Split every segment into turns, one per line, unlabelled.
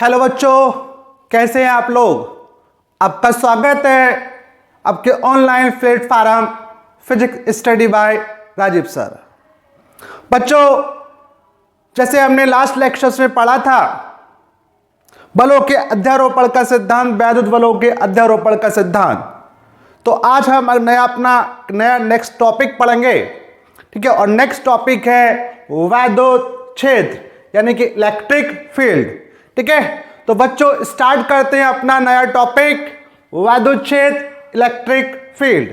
Hello बच्चों, कैसे हैं आप लोग। आपका स्वागत है आपके online platform physics study by Rajeev sir. बच्चों, जैसे हमने लास्ट लेक्चर्स में पढ़ा था बलों के अध्यारोपण का सिद्धांत, वैद्युत बलों के अध्यारोपण का सिद्धांत, तो आज हम अपना नया नेक्स्ट टॉपिक पढ़ेंगे। ठीक है, और नेक्स्ट टॉपिक है वैद्युत क्षेत्र यानी कि इलेक्ट्रिक फील्ड। ठीक है, तो बच्चों स्टार्ट करते हैं अपना नया टॉपिक वैद्युत क्षेत्र इलेक्ट्रिक फील्ड।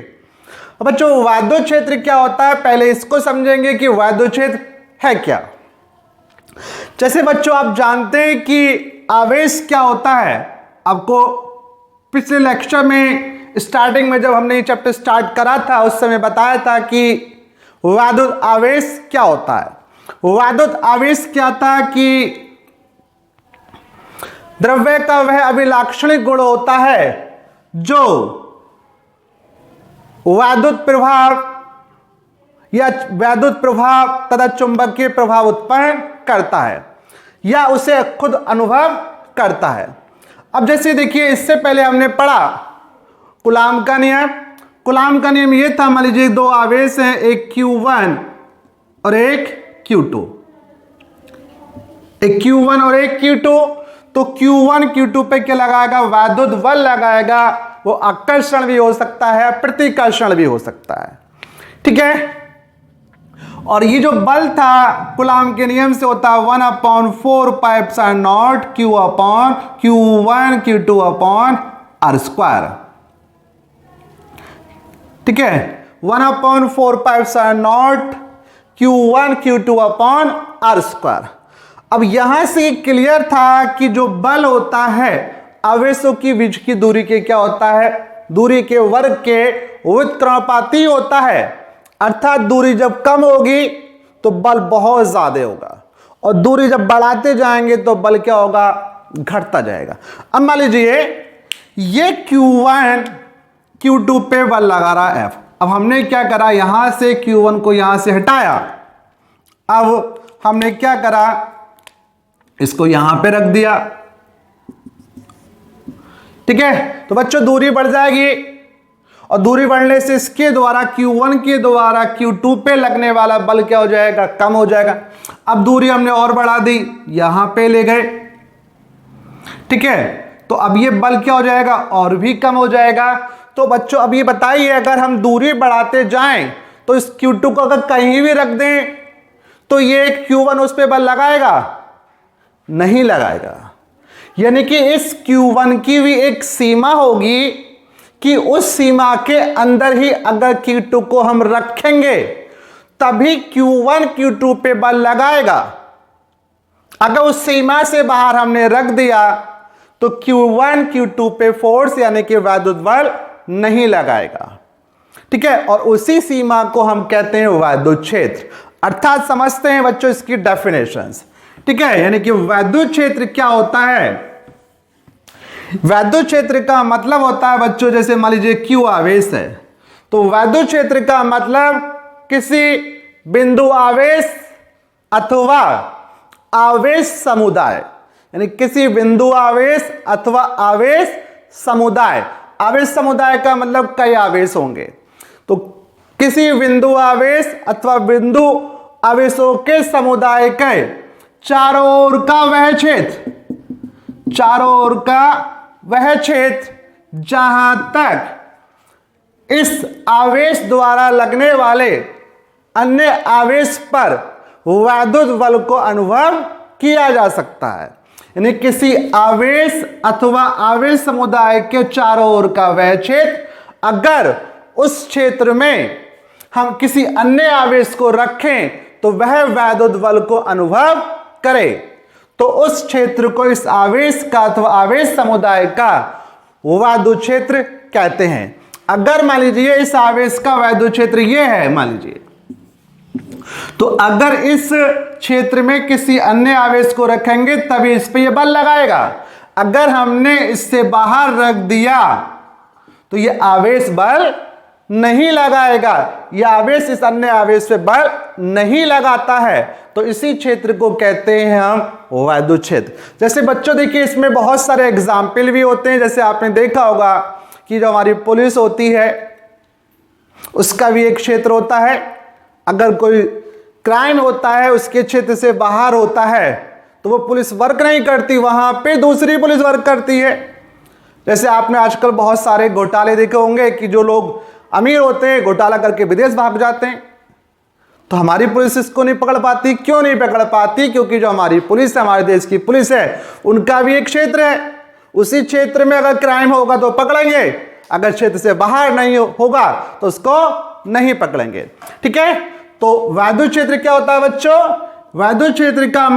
बच्चों वैद्युत क्षेत्र क्या होता है, पहले इसको समझेंगे कि वैद्युत क्षेत्र है क्या। जैसे बच्चों आप जानते हैं कि आवेश क्या होता है, आपको पिछले लेक्चर में स्टार्टिंग में जब हमने ये चैप्टर स्टार्ट करा था उस समय बताया था कि वैद्युत आवेश क्या होता है। वैद्युत आवेश क्या था कि द्रव्य का वह अभिलाक्षणिक गुण होता है जो वैद्युत प्रभाव या वैद्युत प्रभाव तथा चुंबकीय प्रभाव उत्पन्न करता है या उसे खुद अनुभव करता है। अब जैसे देखिए, इससे पहले हमने पढ़ा कूलाम का नियम। कूलाम का नियम यह था, मान लीजिए दो आवेश हैं, एक Q1 और एक Q2, एक Q1 और एक Q2। तो Q1 Q2 पे क्या लगाएगा, वैद्युत बल लगाएगा। वो आकर्षण भी हो सकता है, प्रतिकर्षण भी हो सकता है। ठीक है, और ये जो बल था कूलाम के नियम से होता है 1/4 πε0 Q/Q1 Q2/r²। ठीक है, 1/4 πε0 Q1 Q2/r²। अब यहां से क्लियर था कि जो बल होता है आवेशों की बीच की दूरी के क्या होता है, दूरी के वर्ग के व्युत्क्रमानुपाती होता है। अर्थात दूरी जब कम होगी तो बल बहुत ज्यादा होगा और दूरी जब बढ़ाते जाएंगे तो बल क्या होगा, घटता जाएगा। अब मान लीजिए ये Q1 Q2 पे बल लगा रहा है F। अब हमने क्या करा, यहां से Q1 को यहां से हटाया। अब हमने क्या करा, इसको यहां पे रख दिया। ठीक है, तो बच्चों दूरी बढ़ जाएगी और दूरी बढ़ने से इसके द्वारा Q1 के द्वारा Q2 पे लगने वाला बल क्या हो जाएगा, कम हो जाएगा। अब दूरी हमने और बढ़ा दी, यहां पे ले गए। ठीक है, तो अब ये बल क्या हो जाएगा, और भी कम हो जाएगा। तो बच्चों अब ये बताइए, अगर हम दूरी बढ़ाते जाएं तो इस Q2 को अगर कहीं भी रख दें तो ये Q1 उस पर बल लगाएगा, नहीं लगाएगा। यानी कि इस Q1 की भी एक सीमा होगी कि उस सीमा के अंदर ही अगर Q2 को हम रखेंगे तभी Q1 Q2 पे बल लगाएगा। अगर उस सीमा से बाहर हमने रख दिया तो Q1 Q2 पे फोर्स यानी कि वैद्युत बल नहीं लगाएगा। ठीक है, और उसी सीमा को हम कहते हैं वैद्युत क्षेत्र। अर्थात समझते हैं बच्चों इसकी डेफिनेशंस। ठीक है, यानी कि वैद्युत क्षेत्र क्या होता है। वैद्युत क्षेत्र का मतलब होता है बच्चों, जैसे मान लीजिए Q आवेश है तो वैद्युत क्षेत्र का मतलब किसी बिंदु आवेश अथवा आवेश समुदाय, यानी किसी बिंदु आवेश अथवा आवेश समुदाय। आवेश समुदाय का मतलब कई आवेश होंगे, तो किसी बिंदु आवेश अथवा बिंदु आवेशों के समुदाय के चारों ओर का वह क्षेत्र, चारों ओर का वह क्षेत्र जहां तक इस आवेश द्वारा लगने वाले अन्य आवेश पर वैद्युत बल को अनुभव किया जा सकता है। यानी किसी आवेश अथवा आवेश समुदाय के चारों ओर का वह क्षेत्र, अगर उस क्षेत्र में हम किसी अन्य आवेश को रखें तो वह वैद्युत बल को अनुभव करे, तो उस क्षेत्र को, इस आवेश का अथवा आवेश समुदाय का वैद्युत क्षेत्र कहते हैं। अगर मान लीजिए इस आवेश का वैद्युत क्षेत्र ये है मान लीजिए, तो अगर इस क्षेत्र में किसी अन्य आवेश को रखेंगे तभी इस पे ये बल लगाएगा। अगर हमने इससे बाहर रख दिया तो ये आवेश बल नहीं लगाएगा, यह आवेश इस अन्य आवेश पे बल नहीं लगाता है, तो इसी क्षेत्र को कहते हैं हम वैद्युत क्षेत्र। जैसे बच्चों देखिए इसमें बहुत सारे एग्जाम्पल भी होते हैं। जैसे आपने देखा होगा कि जो हमारी पुलिस होती है उसका भी एक क्षेत्र होता है। अगर कोई क्राइम होता है उसके क्षेत्र से बाहर होता है तो वो पुलिस वर्क नहीं करती, वहां पे दूसरी पुलिस वर्क करती है। जैसे आपने आजकल बहुत सारे घोटाले देखे होंगे कि जो लोग अमीर होते हैं घोटाला करके विदेश भाग जाते हैं, तो हमारी पुलिस इसको नहीं पकड़ पाती। क्यों नहीं पकड़ पाती? क्योंकि जो हमारी पुलिस है, हमारे देश की पुलिस है, उनका भी एक क्षेत्र है। उसी क्षेत्र में अगर क्राइम होगा तो पकड़ेंगे, अगर क्षेत्र से बाहर नहीं होगा तो उसको नहीं पकड़ेंगे। ठीक है, तो वैद्युत क्षेत्र क्या होता है बच्चों? वैद्युत क्षेत्र का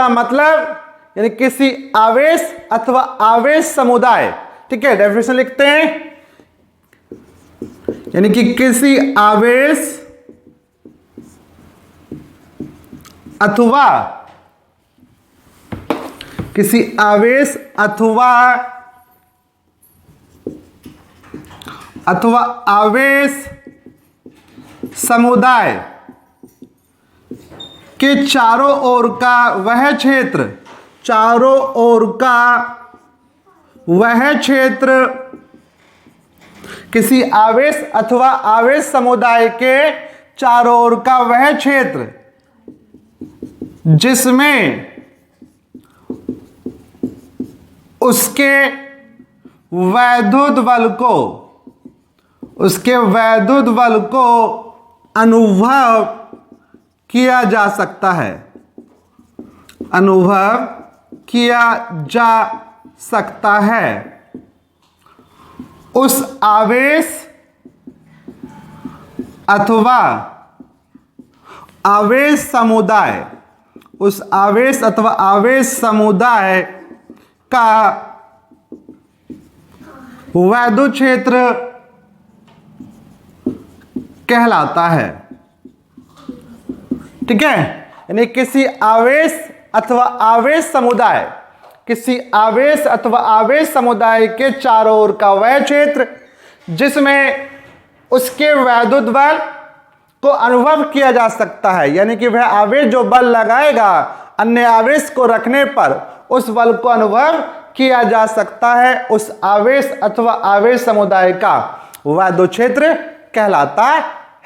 मतलब यानी किसी आवेश अथवा आवेश समुदाय। ठीक है, डेफिनेशन लिखते हैं, यानी कि किसी आवेश अथवा आवेश समुदाय के चारों ओर का वह क्षेत्र, किसी आवेश अथवा आवेश समुदाय के चारों ओर का वह क्षेत्र जिसमें उसके वैद्युत बल को अनुभव किया जा सकता है, उस आवेश अथवा आवेश समुदाय का वैद्युत क्षेत्र कहलाता है। ठीक है, यानी किसी आवेश अथवा आवेश समुदाय के चारों ओर का वह क्षेत्र जिसमें उसके वैद्युत बल को अनुभव किया जा सकता है, यानी कि वह आवेश जो बल लगाएगा अन्य आवेश को रखने पर उस बल को अनुभव किया जा सकता है, उस आवेश अथवा आवेश समुदाय का वैद्युत क्षेत्र कहलाता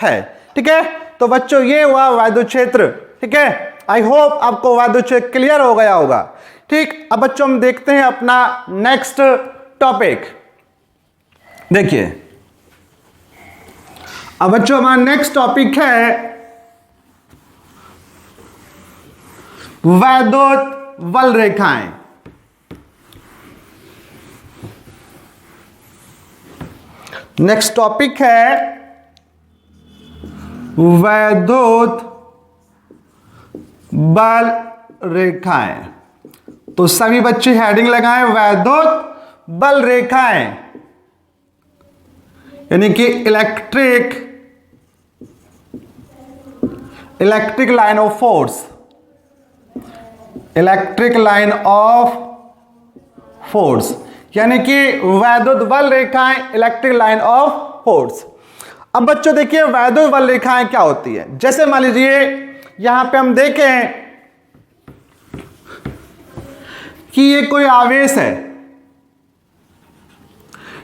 है। ठीक है, तो बच्चों ये हुआ वैद्युत क्षेत्र। ठीक है, आई होप आपको वैद्युत क्षेत्र क्लियर हो गया होगा। ठीक, अब बच्चों हम देखते हैं अपना नेक्स्ट टॉपिक। देखिए अब बच्चों हमारा नेक्स्ट टॉपिक है वैद्युत बल रेखाएं। नेक्स्ट टॉपिक है वैद्युत बल रेखाएं। तो सभी बच्चे हेडिंग लगाएं वैद्युत बल रेखाएं, यानी कि इलेक्ट्रिक लाइन ऑफ फोर्स, यानी कि वैद्युत बल रेखाएं, इलेक्ट्रिक लाइन ऑफ फोर्स। अब बच्चों देखिए वैद्युत बल रेखाएं क्या होती है। जैसे मान लीजिए यहां पे हम देखें कि ये कोई आवेश है।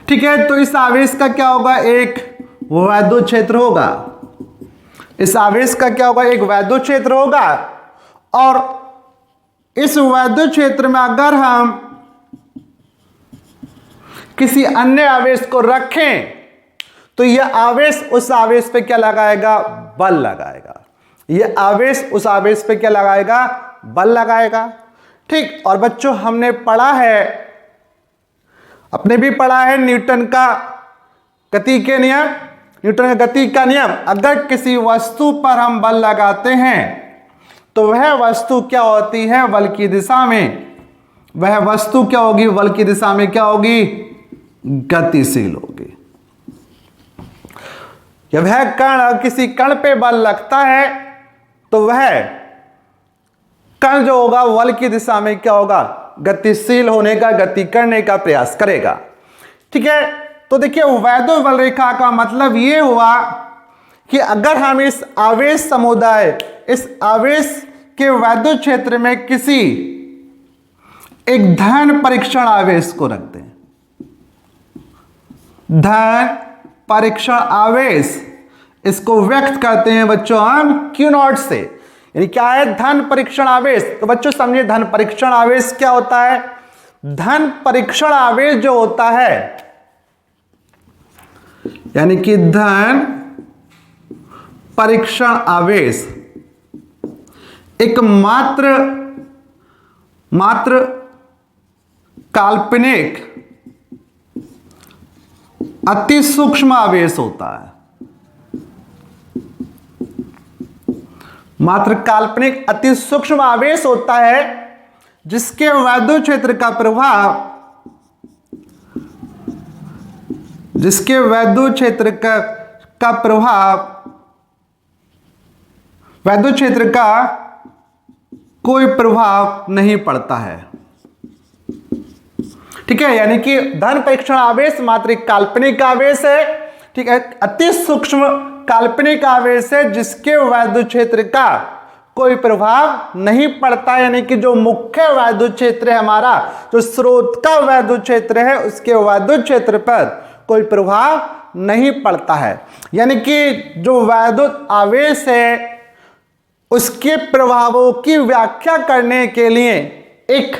ठीक है, तो इस आवेश का क्या होगा? एक वैद्युत क्षेत्र होगा। इस आवेश का क्या होगा? एक वैद्युत क्षेत्र होगा। और इस वैद्युत क्षेत्र में अगर हम किसी अन्य आवेश को रखें तो यह आवेश उस आवेश पे क्या लगाएगा? बल लगाएगा। यह आवेश उस आवेश पे क्या लगाएगा? बल लगाएगा। ठीक, और बच्चों हमने पढ़ा है, आपने भी पढ़ा है न्यूटन का गति का नियम। अगर किसी वस्तु पर हम बल लगाते हैं तो वह वस्तु क्या होती है? बल की दिशा में। वह वस्तु क्या होगी? बल की दिशा में क्या होगी? गतिशील होगी। जब वह कण किसी कण पे बल लगता है तो वह कण जो होगा बल की दिशा में क्या होगा? गतिशील होने का, गति करने का प्रयास करेगा। ठीक है, तो देखिए वैद्युत बल रेखा का मतलब ये हुआ कि अगर हम इस आवेश समुदाय, इस आवेश के वैद्युत क्षेत्र में किसी एक धन परीक्षण आवेश को रखते हैं, धन परीक्षण आवेश, इसको व्यक्त करते हैं बच्चों हम Q नॉट से। यानी क्या है धन परीक्षण आवेश? तो बच्चों समझिए धन परीक्षण आवेश क्या होता है। धन परीक्षण आवेश जो होता है, यानी कि धन परीक्षण आवेश एक मात्र काल्पनिक अति सूक्ष्म आवेश होता है। मात्र काल्पनिक अति सूक्ष्म आवेश होता है जिसके वैद्युत क्षेत्र का प्रभाव, जिसके वैद्युत क्षेत्र का प्रभाव, वैद्युत क्षेत्र का कोई प्रभाव नहीं पड़ता है। ठीक है, यानी कि धन परीक्षण आवेश मात्र एक काल्पनिक आवेश है। ठीक है, अति सूक्ष्म काल्पनिक आवेश है जिसके वैद्युत क्षेत्र का कोई प्रभाव नहीं पड़ता, यानी कि जो मुख्य वैद्युत क्षेत्र है हमारा, जो स्रोत का वैद्युत क्षेत्र है, उसके वैद्युत क्षेत्र पर कोई प्रभाव नहीं पड़ता है। यानी कि जो वैद्युत आवेश है उसके प्रभावों की व्याख्या करने के लिए एक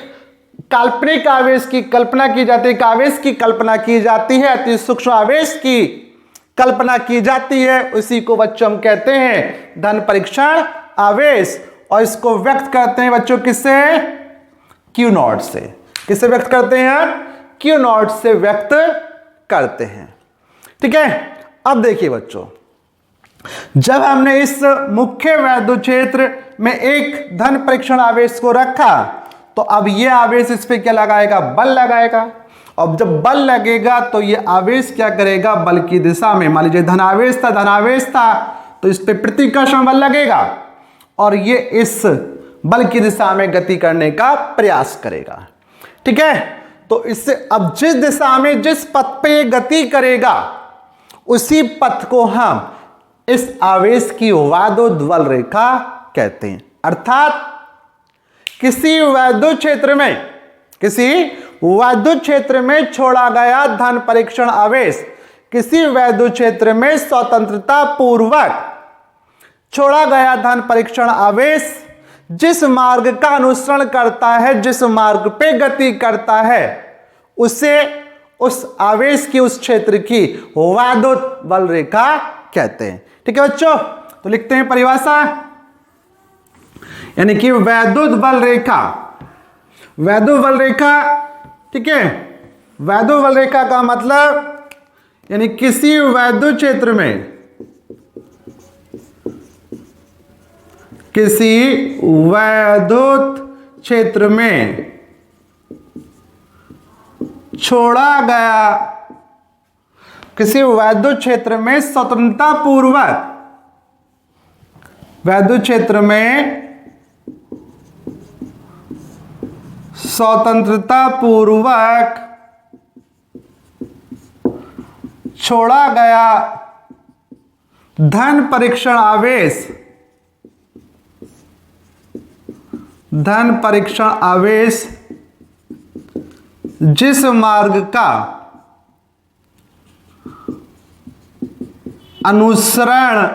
काल्पनिक आवेश की कल्पना की जाती है, एक आवेश की कल्पना की जाती है, अति सूक्ष्म आवेश की कल्पना की जाती है। उसी को बच्चों हम कहते हैं धन परीक्षण आवेश, और इसको व्यक्त करते हैं बच्चों किससे? Q नॉट से। किससे व्यक्त करते हैं? Q नॉट से व्यक्त करते हैं। ठीक है, अब देखिए बच्चों, जब हमने इस मुख्य वैद्युत क्षेत्र में एक धन परीक्षण आवेश को रखा, तो अब यह आवेश इस पे क्या लगाएगा? बल लगाएगा। अब जब बल लगेगा तो ये आवेश क्या करेगा? बल की दिशा में, मान लीजिए धनावेश था तो इस पे प्रतिकर्षण बल लगेगा और ये इस बल की दिशा में गति करने का प्रयास करेगा। ठीक है, तो इससे अब जिस दिशा में, जिस पथ पे ये गति करेगा, उसी पथ को हम इस आवेश की वैद्युत बल रेखा कहते हैं। अर्थात किसी वैद्युत क्षेत्र में छोड़ा गया धन परीक्षण आवेश, किसी वैद्युत क्षेत्र में स्वतंत्रता पूर्वक छोड़ा गया धन परीक्षण आवेश जिस मार्ग का अनुसरण करता है, जिस मार्ग पे गति करता है, उसे उस आवेश की, उस क्षेत्र की वैद्युत बल रेखा कहते हैं। ठीक है बच्चों, तो लिखते हैं परिभाषा, यानी कि वैद्युत बल रेखा, वैद्युत बल रेखा, ठीक है, वैद्युत बल रेखा का मतलब यानी किसी वैद्युत क्षेत्र में, किसी वैद्युत क्षेत्र में छोड़ा गया, किसी वैद्युत क्षेत्र में स्वतंत्रता पूर्वक, वैद्युत क्षेत्र में स्वतंत्रता पूर्वक छोड़ा गया धन परीक्षण आवेश, धन परीक्षण आवेश जिस मार्ग का अनुसरण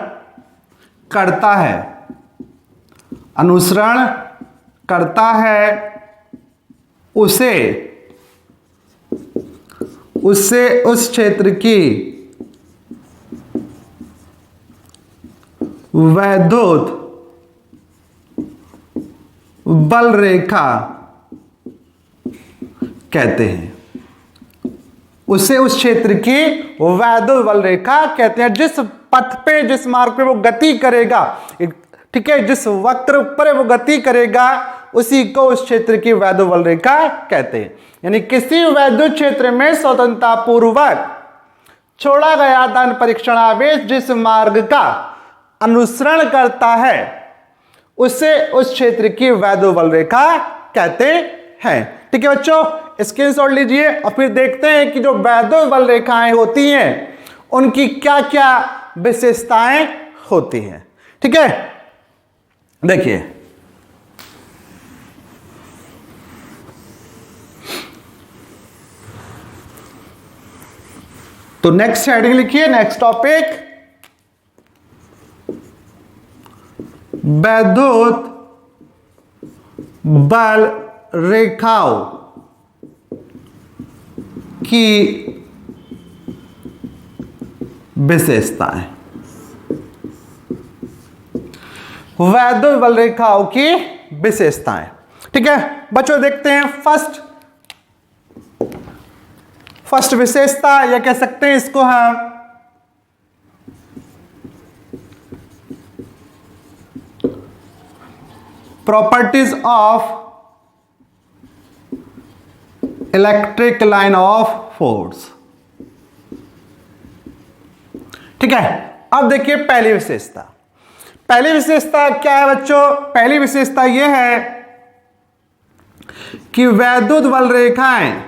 करता है, अनुसरण करता है, उसे उस क्षेत्र की वैद्युत बल रेखा कहते हैं। उसे उस क्षेत्र की वैद्युत बल रेखा कहते हैं। जिस पथ पे, जिस मार्ग पे वो गति करेगा, ठीक है, जिस वक्र पर वो गति करेगा, उसी को उस क्षेत्र की वैद्युत बल रेखा कहते हैं। यानी किसी वैद्युत क्षेत्र में स्वतंत्रता पूर्वक छोड़ा गया धन परीक्षण आवेश जिस मार्ग का अनुसरण करता है, उसे उस क्षेत्र की वैद्युत बल रेखा कहते हैं। ठीक है बच्चों, स्क्रीनशॉट लीजिए और फिर देखते हैं कि जो वैद्युत रेखाएं होती हैं उनकी क्या क्या विशेषताएं होती हैं। ठीक है, देखिए तो नेक्स्ट हेडिंग लिखिए, नेक्स्ट टॉपिक, वैद्युत बल रेखाओं की विशेषताएं। वैद्युत बल रेखाओं की विशेषताएं। ठीक है बच्चों, देखते हैं फर्स्ट विशेषता, या कह सकते हैं इसको हम properties of electric line of force. ठीक है, अब देखिए पहली विशेषता क्या है बच्चों? पहली विशेषता यह है कि वैद्युत बल रेखाएं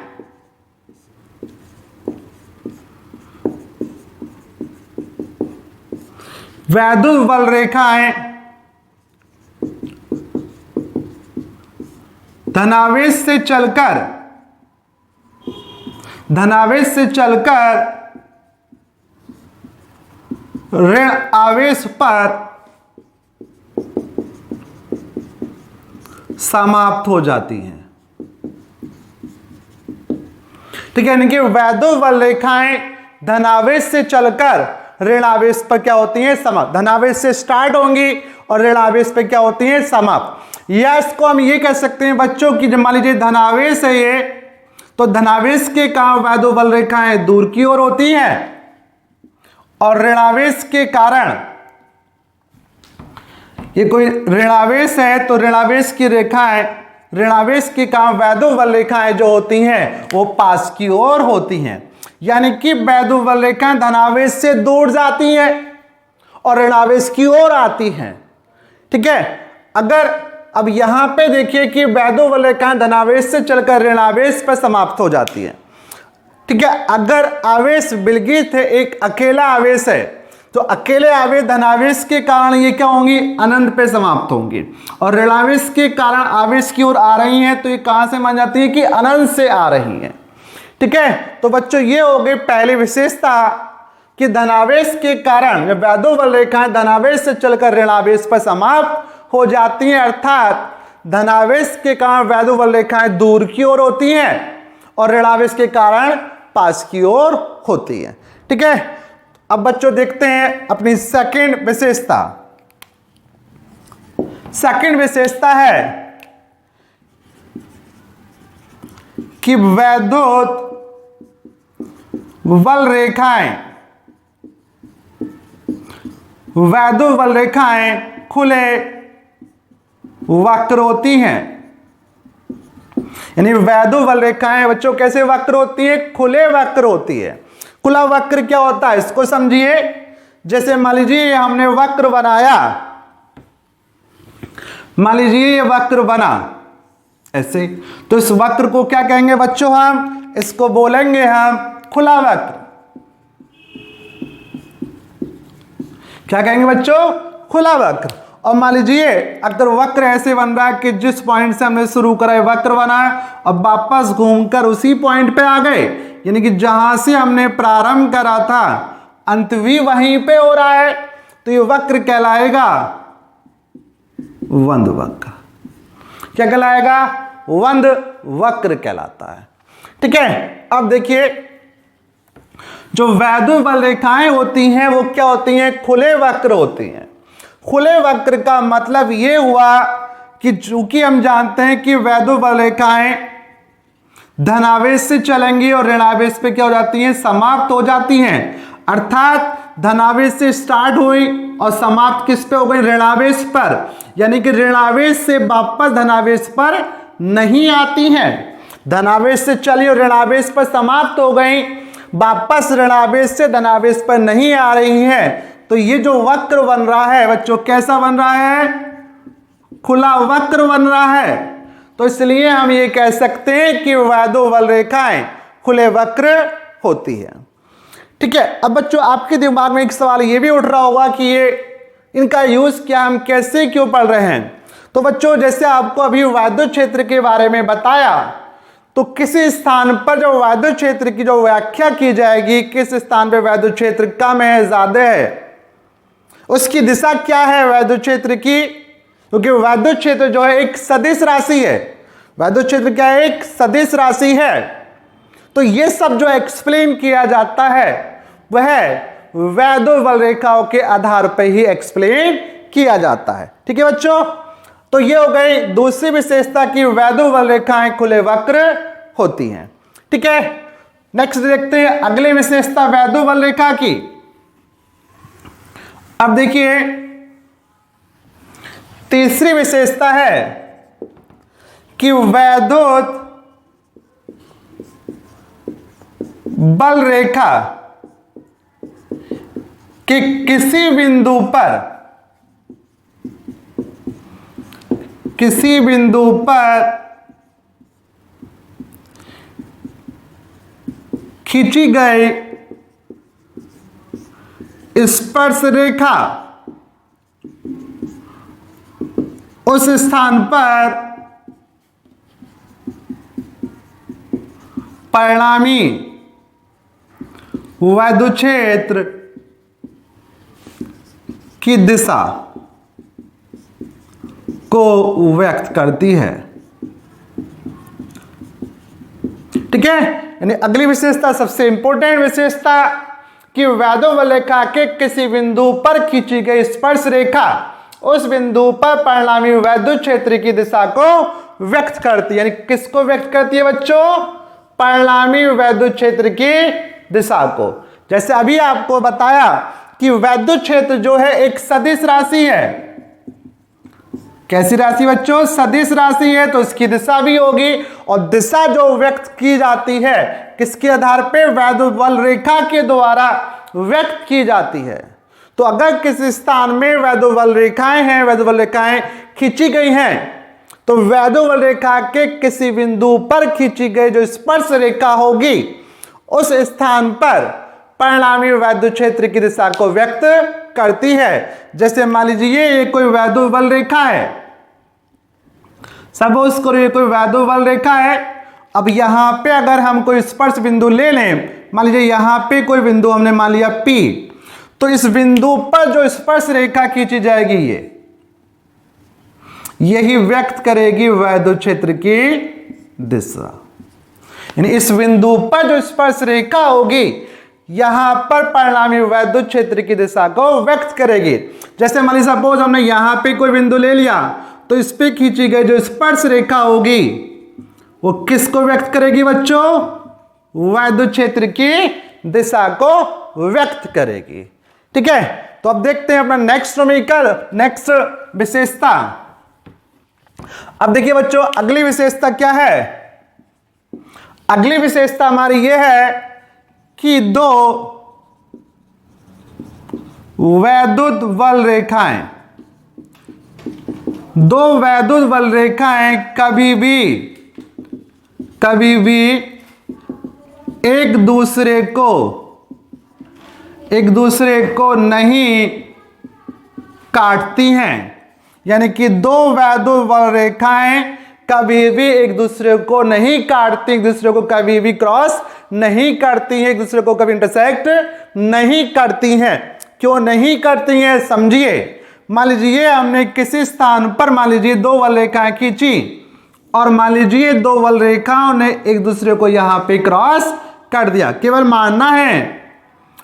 धनावेश से चलकर ऋण आवेश पर समाप्त हो जाती हैं। ठीक है, यानी कि वैद्युत बल रेखाएं धनावेश से चलकर ऋण आवेश पर क्या होती हैं? समाप्त। धनावेश से स्टार्ट होंगी और ऋण आवेश पर क्या होती हैं? समाप्त। या इसको हम ये कह सकते हैं बच्चों की, जब मान लीजिए धनावेश है ये, तो धनावेश के कारण वैद्युत बल रेखाएं दूर की ओर होती हैं और ऋणावेश के कारण, ये कोई ऋणावेश है तो ऋणावेश की रेखाएं, ऋणावेश के कारण वैद्युत बल रेखाएं जो होती हैं वो पास की ओर होती हैं। यानी कि वैद्युत बल रेखाएं धनावेश से दूर जाती हैं और ऋणावेश की ओर आती हैं। ठीक है, अगर अब यहां पे देखिए कि वैद्युत बल रेखाएं धनावेश से चलकर ऋणावेश पर समाप्त हो जाती है। ठीक है, अगर आवेश विलगित है, एक अकेला आवेश है, तो अकेले आवेश धनावेश के कारण ये क्या होंगी? अनंत पे समाप्त होंगी, और ऋणावेश के कारण आवेश की ओर आ रही हैं तो ये कहां से मान जाती है? कि अनंत से आ रही हैं। ठीक है, तो बच्चों ये हो गई पहली विशेषता कि धनावेश के कारण जब वैद्युत बल रेखाएं धनावेश से चलकर ऋणावेश पर समाप्त हो जाती हैं, अर्थात धनावेश के कारण वैद्युत बल रेखाएं दूर की ओर होती हैं और ऋणावेश के कारण पास की ओर होती है। ठीक है, अब बच्चों देखते हैं अपनी सेकंड विशेषता। सेकंड विशेषता है कि वैद्युत बल रेखाएं खुले वक्र होती हैं। यानी वैद्युत बल रेखाएं बच्चों कैसे वक्र होती है? खुले वक्र होती है। खुला वक्र क्या होता है इसको समझिए। जैसे मान लीजिए हमने वक्र बनाया, मान लीजिए ये वक्र बना ऐसे, तो इस वक्र को क्या कहेंगे बच्चों? हम इसको बोलेंगे हम खुला वक्र। क्या कहेंगे बच्चों? खुला वक्र। और मान लीजिए अगर वक्र ऐसे बन रहा है कि जिस पॉइंट से हमने शुरू करा है वक्र बना है और वापस घूमकर उसी पॉइंट पे आ गए, यानी कि जहां से हमने प्रारंभ करा था अंत भी वहीं पे हो रहा है, तो ये वक्र कहलाएगा वंद वक्र। क्या कहलाएगा? वंद वक्र कहलाता है। ठीक है, अब देखिए जो वैद्युत बल रेखाएं होती हैं वो क्या होती हैं? खुले वक्र होती हैं। खुले वक्र का मतलब ये हुआ कि चूंकि हम जानते हैं कि वैद्युत बल रेखाएं धनावेश से चलेंगी और ऋणावेश पे क्या हो जाती हैं? समाप्त हो जाती हैं। अर्थात धनावेश से स्टार्ट हुई और समाप्त किस पे हो गई? ऋणावेश पर। यानी कि ऋणावेश से वापस धनावेश पर नहीं आती हैं। धनावेश से चली और ऋणावेश पर समाप्त हो गई, वापस ऋणावेश से धनावेश पर नहीं आ रही है। तो ये जो वक्र बन रहा है बच्चों कैसा बन रहा है? खुला वक्र बन रहा है। तो इसलिए हम ये कह सकते हैं कि वैधोवल रेखाएं खुले वक्र होती है। ठीक है, अब बच्चों आपके दिमाग में एक सवाल ये भी उठ रहा होगा कि ये इनका यूज क्या, हम कैसे क्यों पढ़ रहे हैं। तो बच्चों जैसे आपको अभी वैद्युत क्षेत्र के बारे में बताया, तो किसी स्थान पर जो वैद्युत क्षेत्र की जो व्याख्या की जाएगी, किस स्थान पर वैद्युत क्षेत्र कम है ज्यादा है, उसकी दिशा क्या है वैद्युत क्षेत्र की, क्योंकि वैद्युत क्षेत्र जो है एक सदिश राशि है। वैद्युत क्षेत्र क्या है, एक सदिश राशि है। तो ये सब जो एक्सप्लेन किया जाता है वह वैधोवल रेखाओं के आधार पर ही एक्सप्लेन किया जाता है। ठीक है बच्चों, तो ये हो गई दूसरी विशेषता की वैधोवल रेखाएं खुले वक्र होती हैं। ठीक है, नेक्स्ट देखते हैं अगली विशेषता वैधोवल रेखा की। अब देखिए तीसरी विशेषता है कि वैद्युत बल रेखा के किसी बिंदु पर खींची गई स्पर्श रेखा उस स्थान पर परिणामी वैद्युत क्षेत्र की दिशा को व्यक्त करती है। ठीक है, यानी अगली विशेषता सबसे इंपॉर्टेंट विशेषता कि वैधोवल रेखा के किसी बिंदु पर खींची गई स्पर्श रेखा उस बिंदु पर परिणामी वैद्युत क्षेत्र की दिशा को व्यक्त करती है। यानी किसको व्यक्त करती है बच्चों, परिणामी वैद्युत क्षेत्र की दिशा को। जैसे अभी आपको बताया कि वैद्युत क्षेत्र जो है एक सदिश राशि है। कैसी राशि बच्चों, सदिश राशि है, तो इसकी दिशा भी होगी, और दिशा जो व्यक्त की जाती है किसके आधार पे, वैधोवल रेखा के द्वारा व्यक्त की जाती है। तो अगर किसी स्थान में वैधोवल रेखाएं हैं, वैधोवल रेखाएं खींची गई हैं, तो वैधोवल रेखा के किसी बिंदु पर खींची गई जो स्पर्श रेखा होगी उस स्थान पर परिणामी वैद्युत क्षेत्र की दिशा को व्यक्त करती है। जैसे मान लीजिए ये कोई वैधोवल रेखा है, सपोज करो ये कोई वैधोवल रेखा है। अब यहां पे अगर हम कोई स्पर्श बिंदु ले लें, मान लीजिए यहां पे कोई बिंदु हमने मान लिया P, तो इस बिंदु पर जो स्पर्श रेखा खींची जाएगी यही व्यक्त करेगी वैद्युत क्षेत्र की दिशा। यानी इस बिंदु पर जो स्पर्श रेखा होगी यहां पर परिणामी वैद्युत क्षेत्र की दिशा को व्यक्त करेगी। जैसे मान लीजिए सपोज हमने यहां पे कोई बिंदु ले लिया, तो इस पे खींची गई जो स्पर्श रेखा होगी वो किसको व्यक्त करेगी बच्चों, वैद्युत क्षेत्र की दिशा को व्यक्त करेगी। ठीक है, तो अब देखते हैं अपना नेक्स्ट विशेषता। अब देखिए बच्चों अगली विशेषता क्या है, अगली विशेषता हमारी यह है कि दो वैद्युत बल रेखाएं कभी भी एक दूसरे को नहीं काटती हैं। यानी कि दो वैद्युत बल रेखाएं कभी भी एक दूसरे को नहीं काटती, एक दूसरे को कभी भी क्रॉस नहीं करती हैं, एक दूसरे को कभी इंटरसेक्ट नहीं करती हैं। क्यों नहीं करती हैं समझिए। मान लीजिए हमने किसी स्थान पर मान लीजिए दो बल रेखाएं खींची और मान लीजिए दो बल रेखाओं ने एक दूसरे को यहां पे क्रॉस कर दिया, केवल मानना है।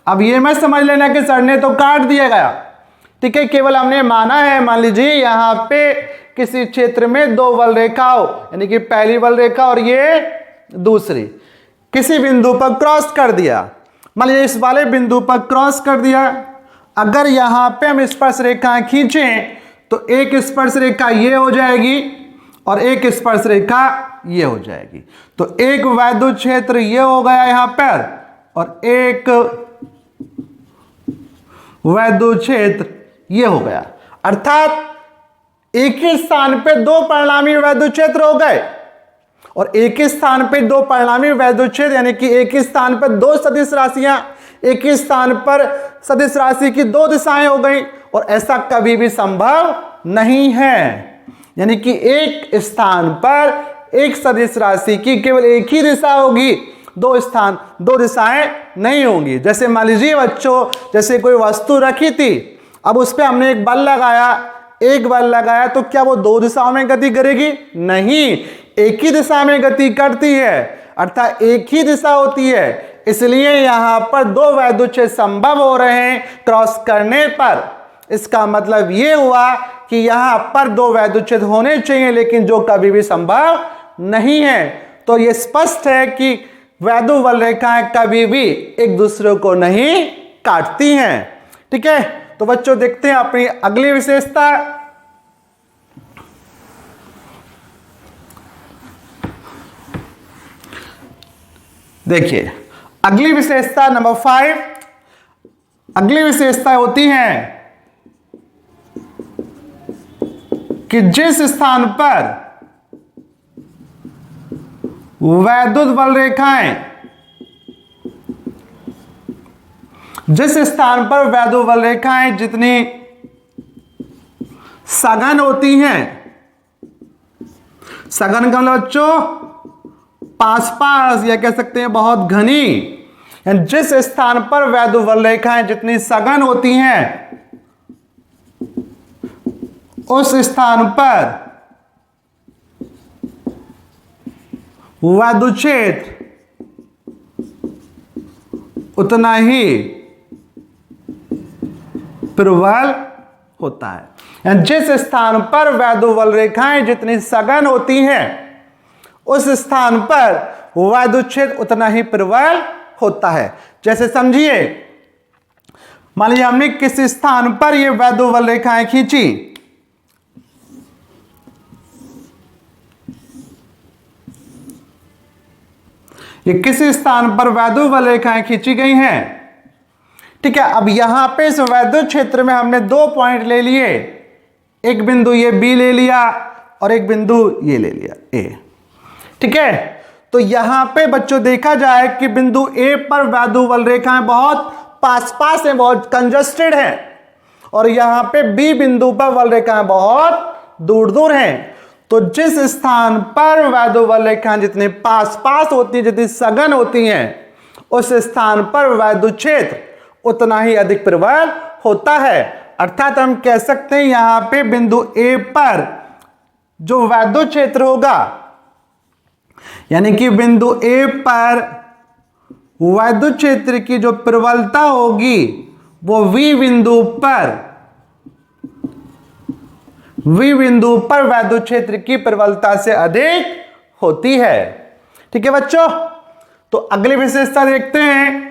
अब ये मत समझ लेना कि सर ने तो काट दिया गया, ठीक है, केवल हमने माना है। मान लीजिए यहां पे किसी क्षेत्र में दो बल रेखाओं यानी कि पहली बल रेखा और ये दूसरी किसी बिंदु पर क्रॉस कर दिया, मान लीजिए इस वाले बिंदु पर क्रॉस कर दिया। अगर यहां पे हम स्पर्श रेखाएं खींचें तो एक स्पर्श रेखा ये हो जाएगी और एक स्पर्श रेखा ये हो जाएगी। तो एक वैद्युत क्षेत्र ये हो गया यहां पर और एक वैद्युत क्षेत्र ये हो गया। अर्थात एक ही स्थान पे दो परिणामी वैद्युत क्षेत्र हो गए, और एक ही स्थान पे दो परिणामी वैद्युत क्षेत्र यानी कि एक ही स्थान पर दो सदिश राशियां, एक ही स्थान पर सदिश राशि की दो दिशाएं हो गई, और ऐसा कभी भी संभव नहीं है। यानी कि एक स्थान पर एक सदिश राशि की केवल एक ही दिशा होगी, दो दिशाएं नहीं होंगी। जैसे मान लीजिए बच्चों, जैसे कोई वस्तु रखी थी, अब उस पर हमने एक बल लगाया, तो क्या वो दो दिशाओं में गति करेगी? नहीं, एक ही दिशा में गति करती है, अर्थात एक ही दिशा होती है। इसलिए यहां पर दो वैद्युत क्षेत्र संभव हो रहे हैं क्रॉस करने पर। इसका मतलब यह हुआ कि यहां पर दो वैद्युत क्षेत्र होने चाहिए, लेकिन जो कभी भी संभव नहीं है। तो यह स्पष्ट है कि वैद्युत बल रेखाएं कभी भी एक दूसरे को नहीं काटती हैं। ठीक है, तो बच्चों देखते हैं अपनी अगली विशेषता। देखिए अगली विशेषता नंबर 5, अगली विशेषता होती है कि जिस स्थान पर वैद्युत बल रेखाएं, जिस स्थान पर वैद्युत बल रेखाएं जितनी सघन होती हैं, सघन का मतलब बच्चों पास या कह सकते हैं बहुत घनी, जिस स्थान पर वैद्युत बल रेखाएं जितनी सघन होती हैं उस स्थान पर वैद्युत क्षेत्र उतना ही प्रबल होता है। जिस स्थान पर वैद्युत बल रेखाएं जितनी सघन होती हैं उस स्थान पर वैद्युत क्षेत्र उतना ही प्रबल होता है। जैसे समझिए, मान लीजिए हमने किस स्थान पर ये वैद्युत बल रेखाएं खींची, ये किस स्थान पर वैद्युत बल रेखाएं खींची गई हैं। ठीक है, अब यहां पे इस वैद्युत क्षेत्र में हमने दो पॉइंट ले लिए, एक बिंदु ये बी ले लिया और एक बिंदु ये ले लिया ए। ठीक है, तो यहां पे बच्चों देखा जाए कि बिंदु ए पर वैद्युत बल रेखाएं बहुत पास हैं, बहुत कंजस्टेड हैं, और यहां पे बी बिंदु पर बल रेखाएं बहुत दूर हैं। तो जिस स्थान पर वैद्युत बल रेखाएं जितनी पास होती हैं, जितनी सघन होती हैं, उस स्थान पर वैद्युत क्षेत्र उतना ही अधिक प्रबल होता है। अर्थात हम कह सकते हैं यहां पे बिंदु ए पर जो वैद्युत क्षेत्र होगा, यानी कि बिंदु ए पर वैद्युत क्षेत्र की जो प्रबलता होगी वो वी बिंदु पर वैद्युत क्षेत्र की प्रबलता से अधिक होती है। ठीक है बच्चों, तो अगली विशेषता देखते हैं।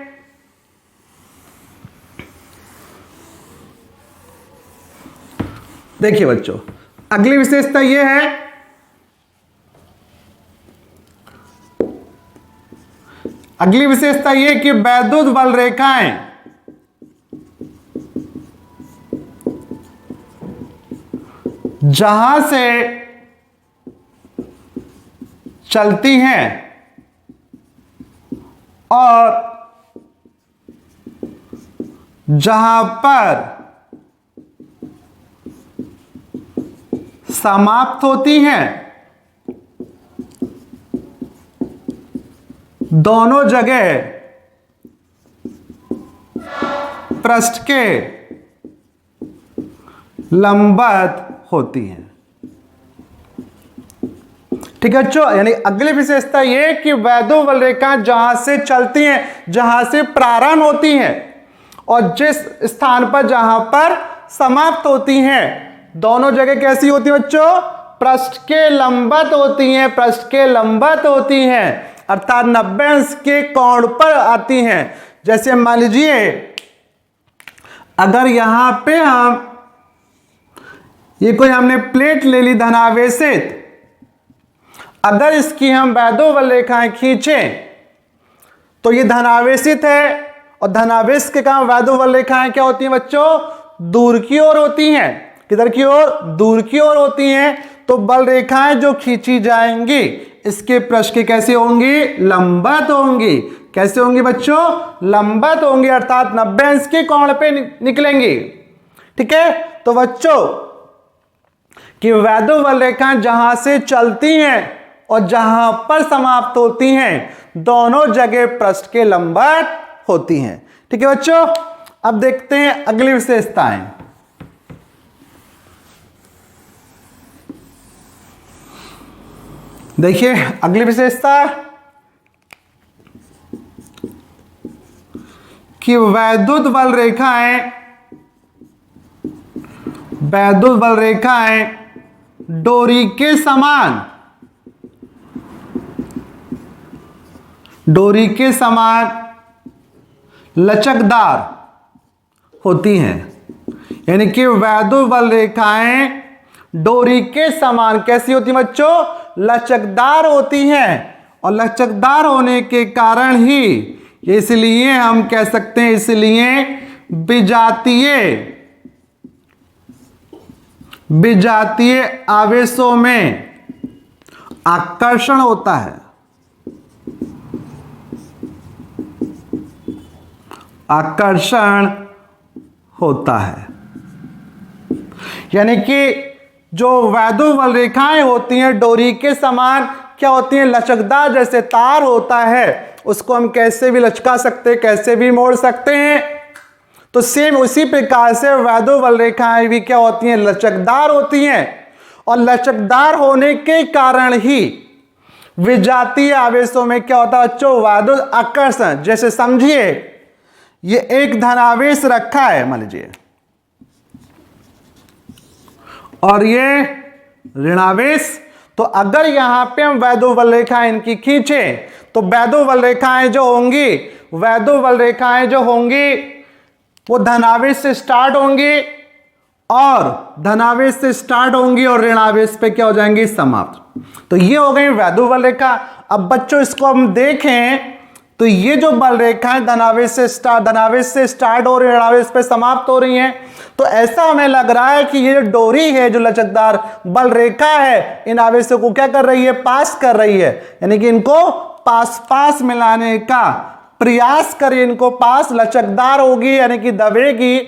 देखिए बच्चों, अगली विशेषता यह है कि वैद्युत बल रेखाएं जहां से चलती हैं और जहां पर समाप्त होती हैं, दोनों जगह पृष्ठ के लंबवत होती हैं। ठीक है बच्चों, यानी अगली विशेषता यह कि वैद्युत बल रेखाएं जहां से चलती हैं, जहां से प्रारंभ होती हैं और जिस स्थान पर जहां पर समाप्त होती हैं, दोनों जगह कैसी होती है बच्चों? पृष्ठ के लंबवत होती हैं, पृष्ठ के लंबवत होती हैं, अर्थात 90 अंश के कोण पर आती हैं। जैसे मान लीजिए अगर यहां पे हमने प्लेट ले ली धनावेशित, अगर इसकी हम वैद्युत बल रेखाएं खींचें तो ये धनावेशित है, और धनावेश के कारण वैद्युत बल रेखाएं क्या होती हैं बच्चों? दूर की ओर होती हैं। किधर की ओर, दूर की ओर होती हैं, तो बल रेखाएं जो खींची जाएंगी इसके पृष्ठ के कैसे होंगी, लंबवत होंगी। कैसे होंगी बच्चों, लंबवत होंगी, अर्थात 90 अंश के कोण पे निकलेंगी। ठीक है, तो बच्चों कि वैद्युत बल रेखाएं जहां से चलती हैं और जहां पर समाप्त होती हैं दोनों जगह पृष्ठ के लंबवत होती हैं। ठीक है बच्चों, अब देखते हैं अगली विशेषताएं। देखिए अगली विशेषता कि वैद्युत बल रेखाएं डोरी के समान लचकदार होती हैं। यानी कि वैद्युत बल रेखाएं डोरी के समान कैसी होती हैं बच्चों, लचकदार होती हैं। और लचकदार होने के कारण ही इसलिए हम कह सकते हैं, इसलिए विजातीय आवेशों में आकर्षण होता है। आकर्षण होता है, यानी कि जो वैद्युत बल रेखाएं होती हैं डोरी के समान क्या होती हैं, लचकदार, जैसे तार होता है उसको हम कैसे भी लचका सकते हैं, कैसे भी मोड़ सकते हैं। तो सेम उसी प्रकार से वैद्युत बल रेखाएं भी क्या होती हैं, लचकदार होती हैं। और लचकदार होने के कारण ही विजातीय आवेशों में क्या होता है बच्चों, वैद्युत आकर्षण। जैसे समझिए ये एक धनावेश रखा है मान लीजिए और ये ऋणावेश, तो अगर यहां पे हम वैद्युत बल रेखाएं इनकी खींचें तो वैद्युत बल रेखाएं जो होंगी वो धनावेश से स्टार्ट होंगी और ऋणावेश पे क्या हो जाएंगी, समाप्त। तो ये हो गई वैद्युत बल रेखा। अब बच्चों इसको हम देखें तो ये जो बल रेखाएं धनावेश से स्टार्ट हो रही है, ऋणावेश पे समाप्त हो रही हैं। तो ऐसा हमें लग रहा है कि ये जो डोरी है, जो लचकदार बल रेखा है, इन आवेशों को क्या कर रही है, पास कर रही है। यानी कि इनको पास मिलाने का प्रयास करें, इनको पास, लचकदार होगी यानी कि दबेगी,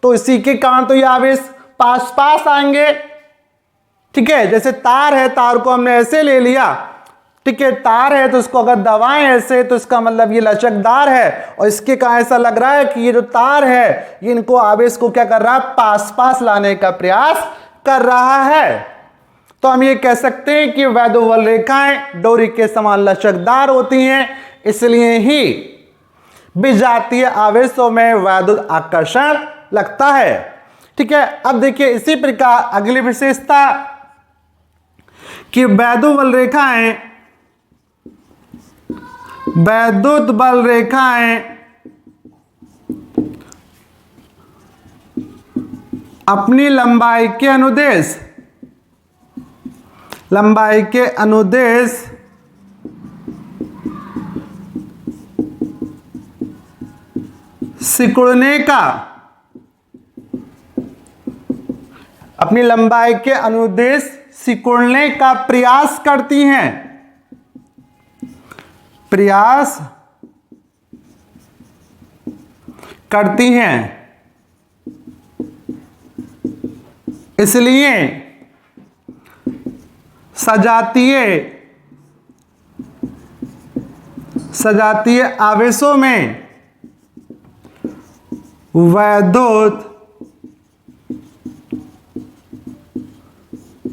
तो इसी के कारण तो ये आवेश पास आएंगे। ठीक है, जैसे तार है, तार को हमने ऐसे ले लिया, ठीक है, तार है तो उसको अगर दबाएं ऐसे तो इसका मतलब ये लचकदार है, और इसके कारण ऐसा लग रहा है कि ये जो तार है ये इनको आवेश को क्या कर रहा है, पास लाने का प्रयास कर रहा है। तो हम ये कह सकते हैं कि वैद्युत बल रेखाएं डोरी के समान लचकदार होती हैं, इसलिए ही विजातीय आवेशों में वैद्युत आकर्षण लगता है। ठीक है, अब देखिए इसी प्रकार अगली विशेषता कि वैद्युत बल रेखाएं अपनी लंबाई के अनुदेश सिकुड़ने का प्रयास करती हैं, इसलिए सजातीय आवेशों में वैद्युत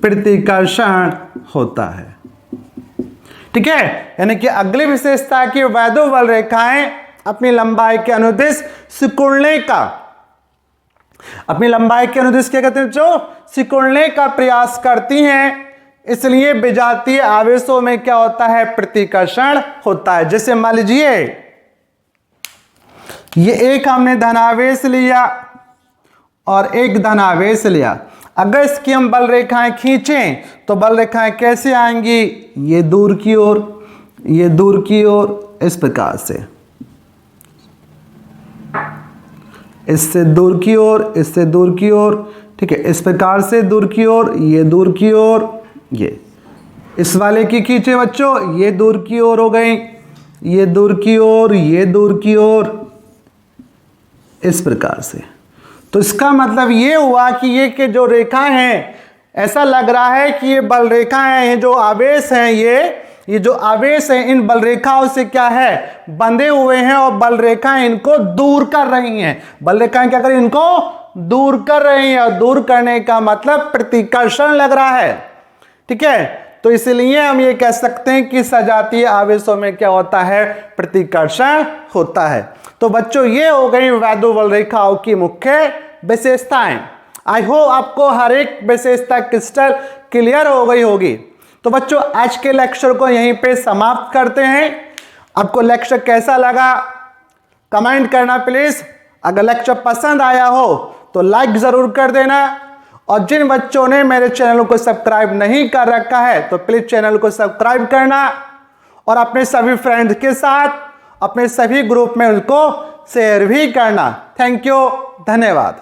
प्रतिकर्षण होता है। ठीक है, यानी कि अगली विशेषता की वैद्युत बल रेखाएं अपनी लंबाई के अनुदिश सिकुड़ने क्या कहते हैं जो सिकुड़ने का प्रयास करती हैं, इसलिए विजातीय आवेशों में क्या होता है, प्रतिकर्षण होता है। जैसे मान लीजिए ये एक हमने धनावेश लिया और एक धनावेश लिया, अगर इसकी हम बल रेखाएं खींचें तो बल रेखाएं कैसे आएंगी, ये दूर की ओर, इस प्रकार से, इससे दूर की ओर, ठीक है, इस प्रकार से दूर की ओर, ये दूर की ओर, ये इस वाले की खींचे बच्चों, ये दूर की ओर हो गई, ये दूर की ओर, ये दूर की ओर, इस प्रकार से। तो इसका मतलब ये हुआ कि ये के जो रेखा हैं, ऐसा लग रहा है कि ये बल रेखा है, ये जो आवेश हैं, ये जो आवेश हैं इन बल रेखाओं से क्या है, बंधे हुए हैं और बल रेखाएं इनको दूर कर रही हैं। बल रेखाएं क्या कर रही हैं, इनको दूर कर रही हैं, और दूर करने का मतलब प्रतिकर्षण लग रहा है। ठीक है, तो इसलिए हम ये कह सकते हैं कि सजातीय आवेशों में क्या होता है, प्रतिकर्षण होता है। तो बच्चों ये हो गई वैद्युत बल रेखाओं की मुख्य विशेषताएं। आई होप आपको हर एक विशेषता क्रिस्टल क्लियर हो गई होगी। तो बच्चों आज के लेक्चर को यहीं पे समाप्त करते हैं। आपको लेक्चर कैसा लगा कमेंट करना प्लीज। अगर लेक्चर पसंद आया हो तो लाइक जरूर कर देना, और जिन बच्चों ने मेरे चैनल को सब्सक्राइब नहीं कर रखा है तो प्लीज चैनल को सब्सक्राइब करना, और अपने सभी फ्रेंड्स के साथ अपने सभी ग्रुप में उनको शेयर भी करना। थैंक यू, धन्यवाद।